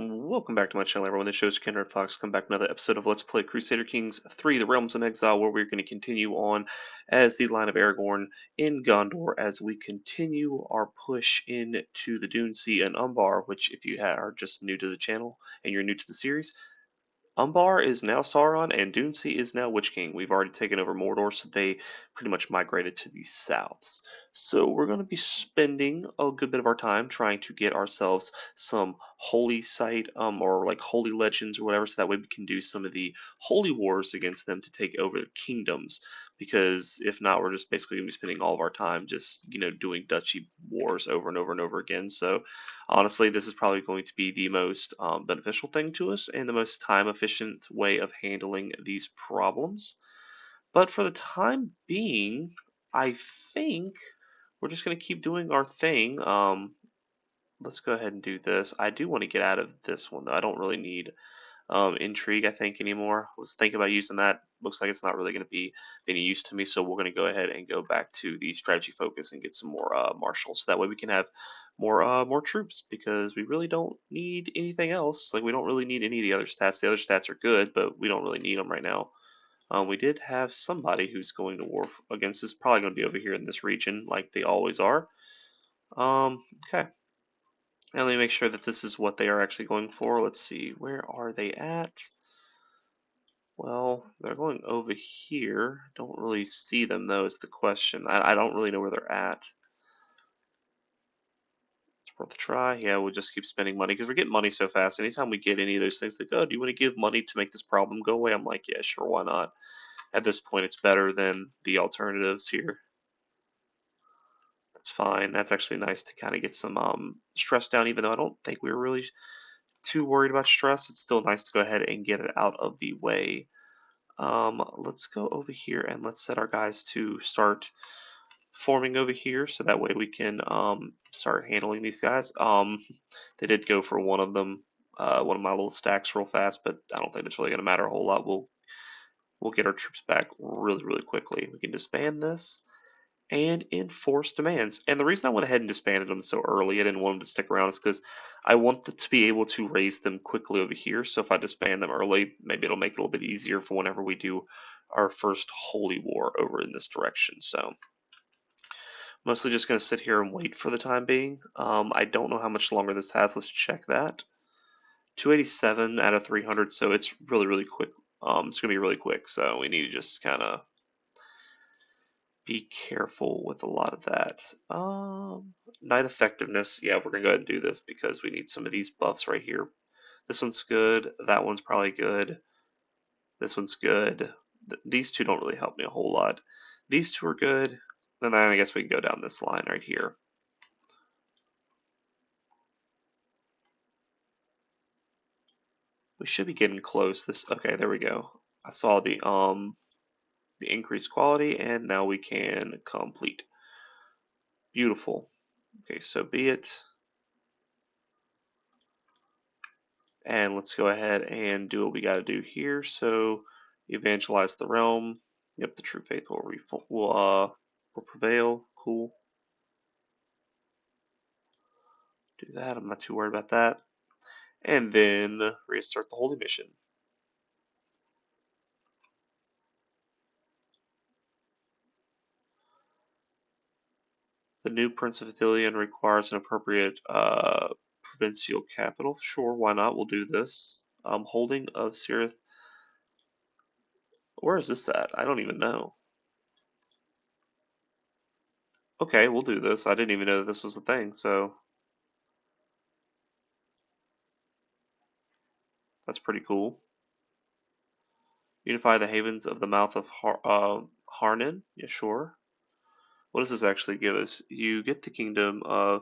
Welcome back to my channel, everyone. This show is Kendrick Fox. Come back to another episode of Let's Play Crusader Kings 3, The Realms in Exile, where we're going to continue on as the line of Aragorn in Gondor as we continue our push into the Dune Sea and Umbar, which if you are just new to the channel and you're new to the series, Umbar is now Sauron, and Dune Sea is now Witch King. We've already taken over Mordor, so they pretty much migrated to the souths. So we're going to be spending a good bit of our time trying to get ourselves some holy site, or like holy legends or whatever, so that way we can do some of the holy wars against them to take over the kingdoms. Because if not, we're just basically going to be spending all of our time just doing duchy wars over and over and over again. So honestly, this is probably going to be the most beneficial thing to us and the most time efficient way of handling these problems. But for the time being, I think we're just going to keep doing our thing. Let's go ahead and do this. I do want to get out of this one, though. I don't really need intrigue, I think, anymore. I was thinking about using that. Looks like it's not really going to be any use to me, so we're going to go ahead and go back to the strategy focus and get some more marshals. So that way we can have more troops, because we really don't need anything else. Like, we don't really need any of the other stats. The other stats are good, but we don't really need them right now. We did have somebody who's going to war against us. Probably going to be over here in this region, like they always are. Okay. And let me make sure that this is what they are actually going for. Let's see, where are they at? Well, they're going over here. Don't really see them, though, is the question. I don't really know where they're at. It's worth a try. Yeah, we'll just keep spending money because we're getting money so fast. Anytime we get any of those things, they go, do you want to give money to make this problem go away? I'm like, yeah, sure, why not? At this point, it's better than the alternatives here. That's fine. That's actually nice to kind of get some stress down, even though I don't think we were really too worried about stress. It's still nice to go ahead and get it out of the way. Let's go over here and let's set our guys to start forming over here, so that way we can start handling these guys. They did go for one of them, one of my little stacks real fast, but I don't think it's really going to matter a whole lot. We'll get our troops back really quickly. We can disband this and enforce demands. And the reason I went ahead and disbanded them so early, I didn't want them to stick around, is because I wanted to be able to raise them quickly over here. So if I disband them early, maybe it'll make it a little bit easier for whenever we do our first holy war over in this direction. So mostly just going to sit here and wait for the time being. I don't know how much longer this has. Let's check that. 287 out of 300, so it's really quick. It's going to be really quick, so we need to just kind of be careful with a lot of that. Night effectiveness, yeah, we're gonna go ahead and do this because we need some of these buffs right here. This one's good, that one's probably good, this one's good. These two don't really help me a whole lot. These two are good, then I guess we can go down this line right here. We should be getting close. Okay, there we go. I saw the increased quality, and now we can complete. Beautiful. Okay, so be it. And let's go ahead and do what we got to do here. So evangelize the realm. Yep, the true faith will prevail. Cool. Do that. I'm not too worried about that. And then restart the holy mission. The new Prince of Ithilien requires an appropriate provincial capital. Sure, why not? We'll do this. Holding of Sirith. Where is this at? I don't even know. Okay, we'll do this. I didn't even know that this was a thing, so that's pretty cool. Unify the havens of the mouth of Harnan. Yeah, sure. What does this actually give us? You get the kingdom of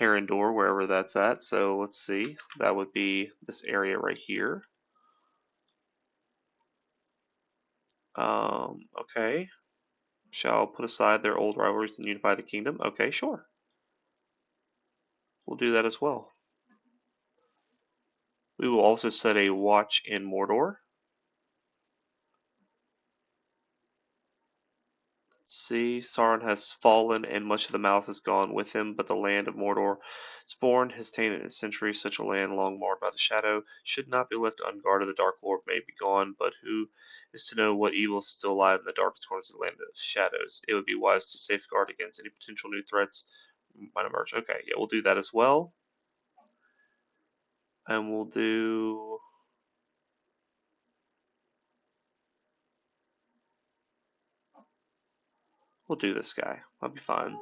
Harandor, wherever that's at. So let's see. That would be this area right here. Okay. Shall put aside their old rivalries and unify the kingdom. Okay, sure. We'll do that as well. We will also set a watch in Mordor. Let's see. Sauron has fallen, and much of the malice has gone with him, but the land of Mordor is born, has tainted in centuries. Such a land, long marred by the shadow, should not be left unguarded. The Dark Lord may be gone, but who is to know what evils still lie in the darkest corners of the land of shadows? It would be wise to safeguard against any potential new threats might emerge. Okay, yeah, we'll do that as well. And we'll do this guy. I'll be fine.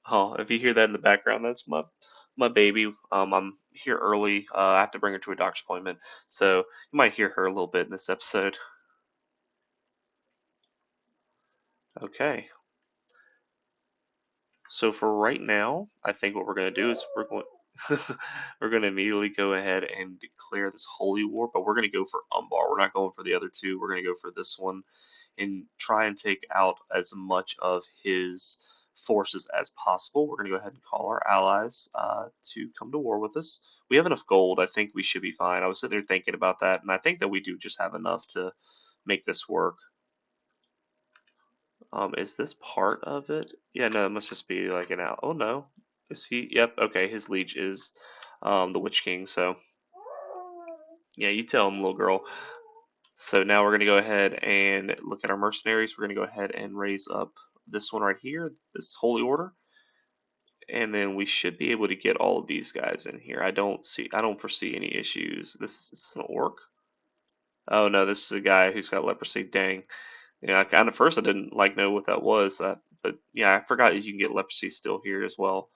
Oh, if you hear that in the background, that's my baby. I'm here early. I have to bring her to a doctor's appointment, so you might hear her a little bit in this episode. Okay. So for right now, I think what we're gonna do is we're gonna immediately go ahead and declare this holy war, but we're gonna go for Umbar. We're not going for the other two. We're gonna go for this one and try and take out as much of his forces as possible. We're gonna go ahead and call our allies to come to war with us. We have enough gold. I think we should be fine. I was sitting there thinking about that, and I think that we do just have enough to make this work. Is this part of it? Yeah, no, it must just be like an out. Oh no, is he? Yep. Okay, his liege is the Witch King. So yeah, you tell him, little girl. So now we're gonna go ahead and look at our mercenaries. We're gonna go ahead and raise up this one right here, this Holy Order, and then we should be able to get all of these guys in here. I don't foresee any issues. This is an orc. Oh no, this is a guy who's got leprosy. Dang. Yeah, I kind of first I didn't like know what that was, but yeah, I forgot that you can get leprosy still here as well.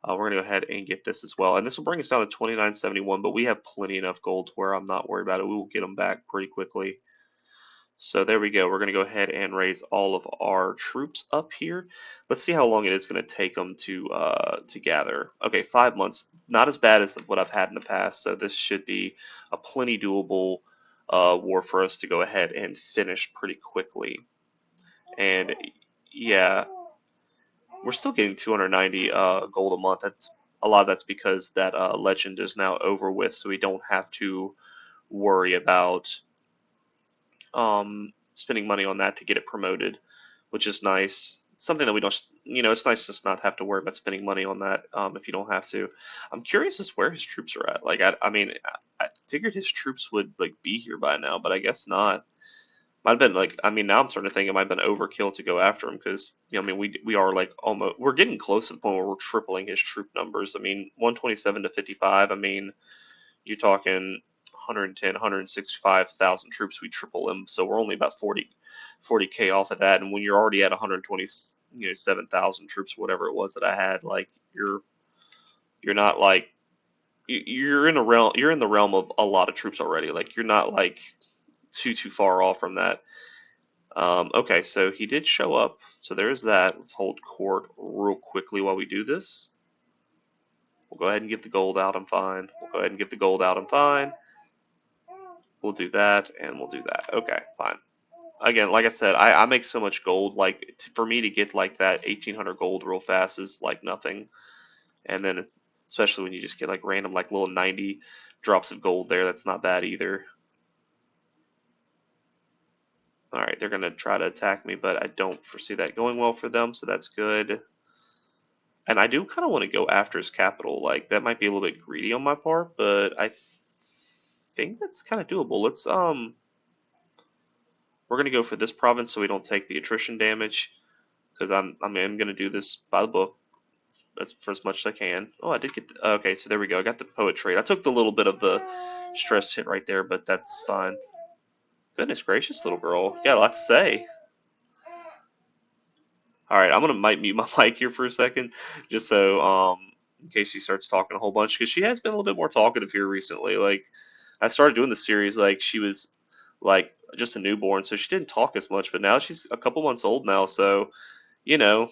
We're gonna go ahead and get this as well, and this will bring us down to 2971. But we have plenty enough gold to where I'm not worried about it. We will get them back pretty quickly. So there we go. We're gonna go ahead and raise all of our troops up here. Let's see how long it is gonna take them to gather. Okay, 5 months. Not as bad as what I've had in the past. So this should be a plenty doable war for us to go ahead and finish pretty quickly. And yeah, we're still getting 290 gold a month. That's a lot of that's because that legend is now over with, so we don't have to worry about spending money on that to get it promoted, which is nice. It's something that we don't, it's nice to not have to worry about spending money on that if you don't have to. I'm curious as where his troops are at. Like, I mean, I figured his troops would like be here by now, but I guess not. Might have been like, I mean, now I'm starting to think it might have been overkill to go after him because, I mean, we are like almost, we're getting close to the point where we're tripling his troop numbers. I mean, 127 to 55. I mean, you're talking 110, 165,000 troops. We triple him, so we're only about 40k off of that. And when you're already at 120, 7,000 troops, whatever it was that I had, like you're not like you're in a realm. You're in the realm of a lot of troops already. Like you're not like too far off from that. Okay, so he did show up. So there's that. Let's hold court real quickly while we do this. We'll go ahead and get the gold out. I'm fine. We'll go ahead and get the gold out. I'm fine. We'll do that, and we'll do that. Okay, fine. Again, like I said, I make so much gold. Like for me to get like that 1,800 gold real fast is like nothing. And then especially when you just get like random like little 90 drops of gold there, that's not bad either. All right, they're gonna try to attack me, but I don't foresee that going well for them, so that's good. And I do kind of want to go after his capital. Like that might be a little bit greedy on my part, but I think that's kind of doable. We're gonna go for this province so we don't take the attrition damage because I'm gonna do this by the book. That's for as much as I can. Oh, I did get okay. So there we go. I got the poet trait. I took the little bit of the stress hit right there, but that's fine. Goodness gracious, little girl, you got a lot to say. All right, I'm gonna might mute my mic here for a second, just so in case she starts talking a whole bunch, because she has been a little bit more talkative here recently. Like I started doing the series, like she was like just a newborn, so she didn't talk as much, but now she's a couple months old now, so you know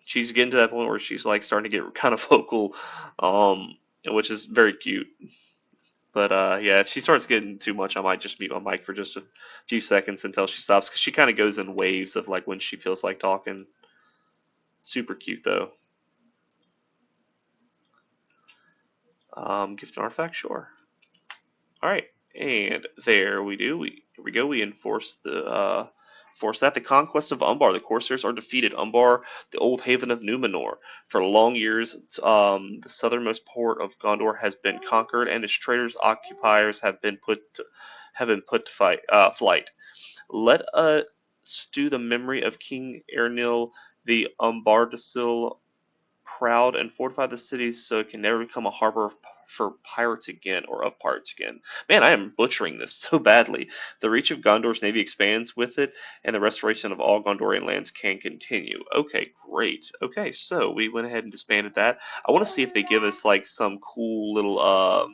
she's getting to that point where she's like starting to get kind of vocal, which is very cute. But yeah, if she starts getting too much, I might just mute my mic for just a few seconds until she stops, because she kind of goes in waves of like when she feels like talking. Super cute though. Gift and artifact, sure. All right, and there we do. Here we go. We enforce the Force that, the conquest of Umbar. The Corsairs are defeated. Umbar, the old haven of Numenor. For long years, the southernmost port of Gondor has been conquered, and its traitors occupiers have been put to flight. Let us do the memory of King Ernil the Umbardisil proud and fortify the city so it can never become a harbor for pirates again, or of pirates again. Man, I am butchering this so badly. The reach of Gondor's navy expands with it, and the restoration of all Gondorian lands can continue. Okay, great. Okay, so we went ahead and disbanded that. I want to see if they give us like some cool little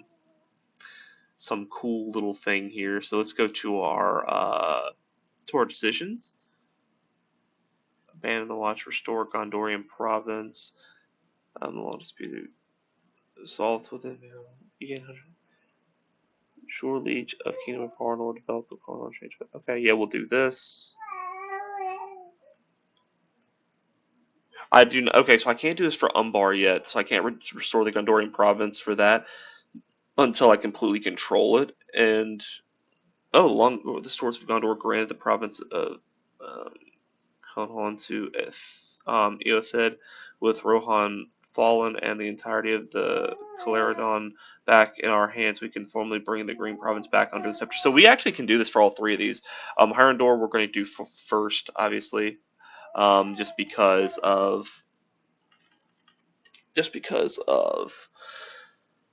thing here. So let's go to our decisions. Abandon the watch, restore Gondorian province. The long disputed solved within again. Shore Leech of Kingdom of Arnold develop a colonial change. Okay, yeah, we'll do this. I do. Okay, so I can't do this for Umbar yet. So I can't restore the Gondorian province for that until I completely control it. And the stores of Gondor granted the province of Conhon to Eothed, with Rohan fallen and the entirety of the Caleridon back in our hands, we can formally bring the Green Province back under the scepter. So we actually can do this for all three of these. Hirondor we're going to do first, obviously, just because of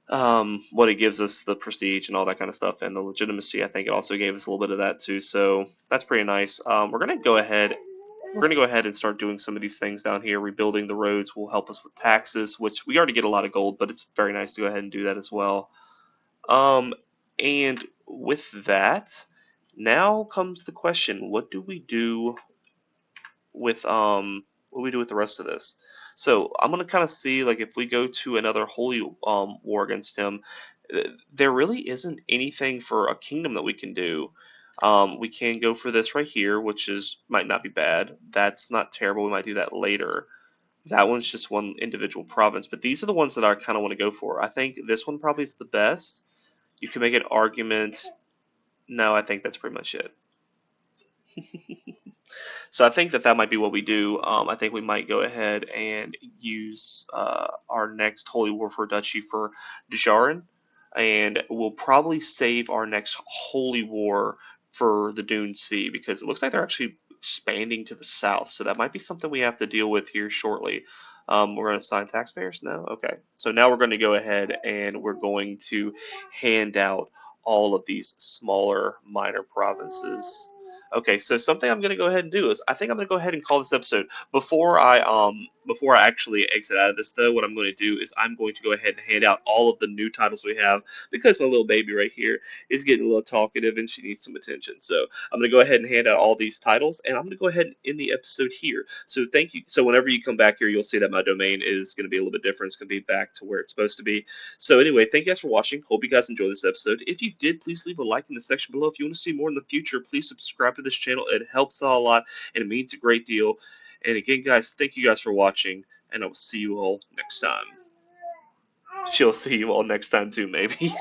what it gives us, the prestige and all that kind of stuff, and the legitimacy. I think it also gave us a little bit of that too. So that's pretty nice. We're gonna go ahead. We're going to go ahead and start doing some of these things down here. Rebuilding the roads will help us with taxes, which we already get a lot of gold, but it's very nice to go ahead and do that as well. And with that, now comes the question: what do we do with the rest of this? So I'm gonna kind of see, like, if we go to another holy war against him, there really isn't anything for a kingdom that we can do. We can go for this right here, which might not be bad. That's not terrible. We might do that later. That one's just one individual province, but these are the ones that I kind of want to go for. I think this one probably is the best. You can make an argument. No, I think that's pretty much it. So I think that might be what we do. I think we might go ahead and use our next Holy War for Duchy for Djarin, and we'll probably save our next Holy War for the Dune Sea, because it looks like they're actually expanding to the south. So that might be something we have to deal with here shortly. We're going to assign taxpayers now. Okay, so now we're going to go ahead and we're going to hand out all of these smaller minor provinces. Okay, so something I'm gonna go ahead and do is I think I'm gonna go ahead and call this episode. Before I actually exit out of this though, what I'm going to do is I'm going to go ahead and hand out all of the new titles we have, because my little baby right here is getting a little talkative and she needs some attention. So I'm gonna go ahead and hand out all these titles, and I'm gonna go ahead and end the episode here. So thank you. So whenever you come back here, you'll see that my domain is gonna be a little bit different. It's gonna be back to where it's supposed to be. So anyway, thank you guys for watching. Hope you guys enjoyed this episode. If you did, please leave a like in the section below. If you want to see more in the future, please subscribe to this channel. It helps out a lot and it means a great deal. And again, guys, thank you guys for watching, and I will see you all next time. She'll see you all next time too, maybe.